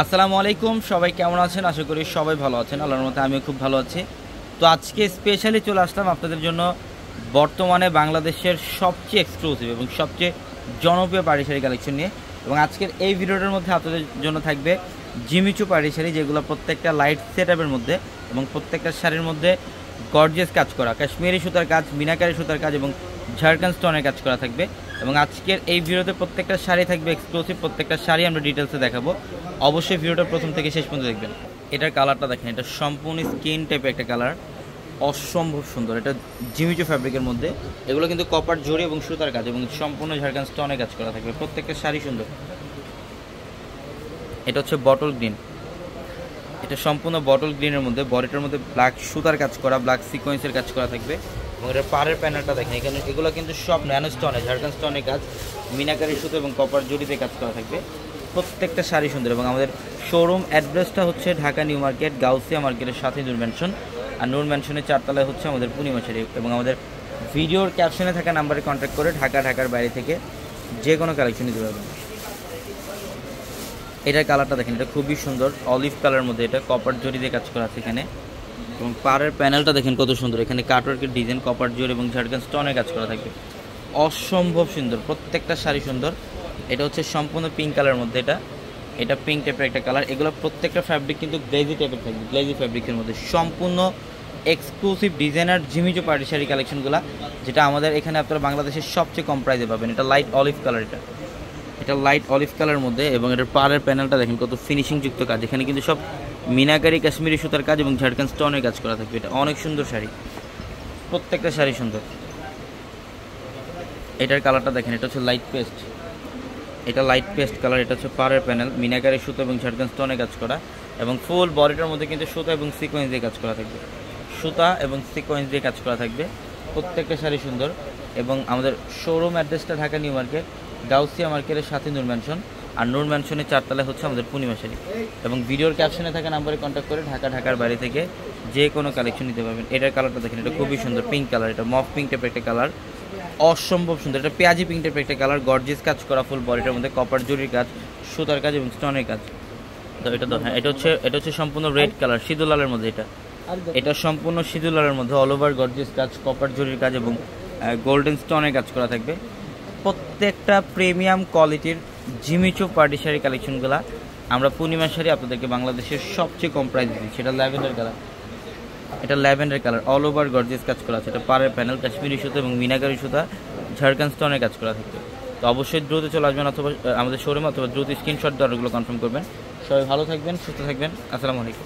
আসসালামু আলাইকুম, সবাই কেমন আছেন? আশা করি সবাই ভালো আছেন। আল্লাহর রহমতে আমিও খুব ভালো আছি। তো আজকে স্পেশালি চলে আসলাম আপনাদের জন্য বর্তমানে বাংলাদেশের সবচেয়ে এক্সক্লুসিভ এবং সবচেয়ে জনপ্রিয় পাড়ি শাড়ি কালেকশন নিয়ে। এবং আজকের এই ভিডিওটার মধ্যে আপনাদের জন্য থাকবে জিমিচু পাড়ি শাড়ি, যেগুলো প্রত্যেকটা লাইট সেটআপের মধ্যে এবং প্রত্যেকটা শাড়ির মধ্যে গর্জিয়াস কাজ করা, কাশ্মীরি সুতার কাজ, মিনাকারি সুতার কাজ এবং ঝাড়খান্ড স্টোনের কাজ করা থাকবে। এবং আজকের এই ভিডিওতে প্রত্যেকটা শাড়ি থাকবে এক্সক্লুসিভ, প্রত্যেকটা শাড়ি আমরা ডিটেলসে দেখাবো। অবশ্যই ভিডিওটা প্রথম থেকে শেষ পর্যন্ত দেখবেন। এটার কালারটা দেখেন, এটা সম্পূর্ণ স্কিন টাইপের একটা কালার, অসম্ভব সুন্দর। এটা জিমিচু ফ্যাব্রিকের মধ্যে, এগুলো কিন্তু কপার জড়ি এবং সুতার কাজ এবং সম্পূর্ণ ঝাড়খান্ড স্টোনের কাজ করা থাকবে। প্রত্যেকটা শাড়ি সুন্দর। এটা হচ্ছে বটল গ্রিন, এটা সম্পূর্ণ বটল গ্রিনের মধ্যে, বডিটার মধ্যে ব্ল্যাক সুতার কাজ করা, ব্ল্যাক সিকোয়েন্সের কাজ করা থাকবে। এবং এটার পাড়ের প্যানেলটা দেখেন, এখানে এগুলো কিন্তু সব ন্যানো স্টোনে, ঝাড়খান্ড স্টোনের কাজ, মিনাকারি সুতো এবং কপার জড়িতে কাজ করা থাকবে। প্রত্যেকটা শাড়ি সুন্দর। এবং আমাদের শোরুম অ্যাড্রেসটা হচ্ছে ঢাকা নিউ মার্কেট, গাউসিয়া মার্কেটের সাথে নূর ম্যানশন, আর নূর ম্যানশনের 4 তলায় হচ্ছে আমাদের পূর্ণিমা শাড়ি। এবং আমাদের ভিডিওর ক্যাপশনে থাকা নাম্বারে কন্ট্যাক্ট করে ঢাকার বাইরে থেকে যে কোনো কালেকশন নিতে পারবেন। এটার কালারটা দেখেন, এটা খুবই সুন্দর, অলিভ কালারের মধ্যে, এটা কপার জড়ি দিয়ে কাজ করা আছে এখানে। এবং পাড়ের প্যানেলটা দেখেন কত সুন্দর, এখানে কাটওয়ার্কের ডিজাইন, কপার জড়ি এবং ঝাড়খান্ড স্টোনের কাজ করা থাকবে। অসম্ভব সুন্দর, প্রত্যেকটা শাড়ি সুন্দর। এটা হচ্ছে সম্পূর্ণ পিঙ্ক কালারের মধ্যে, এটা পিঙ্ক টাইপের একটা কালার। এগুলো প্রত্যেকটা ফ্যাব্রিক কিন্তু গ্লেজি টাইপের থাকবে, গ্লেজি ফ্যাব্রিকের মধ্যে সম্পূর্ণ exclusive designer Jimmy Choo party sari কালেকশনগুলো, যেটা আমাদের এখানে আপনারা বাংলাদেশের সবচেয়ে কম প্রাইসে পাবেন। এটা লাইট অলিভ কালার, এটা লাইট অলিভ কালারের মধ্যে। এবং এটার পাড়ের প্যানেলটা দেখেন কত ফিনিশিং যুক্ত কাজ, এখানে কিন্তু সব মিনাকারি কাশ্মীরি সুতার কাজ এবং ঝাড়খান্ড স্টোনের কাজ করা থাকবে। এটা অনেক সুন্দর শাড়ি, প্রত্যেকটা শাড়ি সুন্দর। এটার কালারটা দেখেন, এটা হচ্ছে লাইট পেস্ট, এটা লাইট পেস্ট কালার। এটা হচ্ছে পাড়ের প্যানেল, মিনাকারি সুতো এবং ঝাড়খান্ড স্টোনের কাজ করা। এবং ফুল বডিটার মধ্যে কিন্তু সুতা এবং সিকোয়েন্স দিয়ে কাজ করা থাকবে, সুতা এবং সিকোয়েন্স দিয়ে কাজ করা থাকবে। প্রত্যেকটা শাড়ি সুন্দর। এবং আমাদের শোরুম অ্যাড্রেসটা ঢাকা নিউ মার্কেট, গাউসিয়া মার্কেটের সাথে নূর ম্যানশন, আর নূর ম্যানশনের 4 তলায় হচ্ছে আমাদের পূর্ণিমা শাড়ি। এবং ভিডিওর ক্যাপশনে থাকা নাম্বারে কন্ট্যাক্ট করে ঢাকার বাইরে থেকে যে কোনো কালেকশন নিতে পারবেন। এটার কালারটা দেখেন, এটা খুবই সুন্দর, পিঙ্ক কালার, এটা মফ পিঙ্ক টাইপের একটা কালার, অসম্ভব সুন্দর। এটা পেঁয়াজি পিঙ্ক টাইপের একটা কালার, গর্জিয়াস কাজ করা, ফুল বডিটার মধ্যে কপার জরির কাজ, সুতার কাজ এবং স্টোনের কাজ। তো এটা হচ্ছে সম্পূর্ণ রেড কালার, সিঁদুর লালের মধ্যে। এটা সম্পূর্ণ সিঁদুর লালের মধ্যে, অল ওভার গর্জিয়াস কাজ, কপার জরির কাজ এবং গোল্ডেন স্টোনের কাজ করা থাকবে। প্রত্যেকটা প্রিমিয়াম কোয়ালিটির জিমিচু পার্টি শাড়ি কালেকশনগুলো আমরা পূর্ণিমা শাড়ি আপনাদেরকে বাংলাদেশের সবচেয়ে কম প্রাইস দিচ্ছি। সেটা ল্যাভেন্ডার কালার, এটা lavender colour, all over gorgeous কাজ করা আছে। এটা পাড়ের প্যানেল, কাশ্মীরি সুতো এবং মিনাকারি সুতা, ঝাড়খান্ড স্টোনের কাজ করা থাকবে। তো অবশ্যই দ্রুত চলে আসবেন, অথবা আমাদের শোরুমে, অথবা দ্রুত স্ক্রিনশট দিয়ে অর্ডারগুলো কনফার্ম করবেন। সবাই ভালো থাকবেন, সুস্থ থাকবেন। আসসালামু আলাইকুম।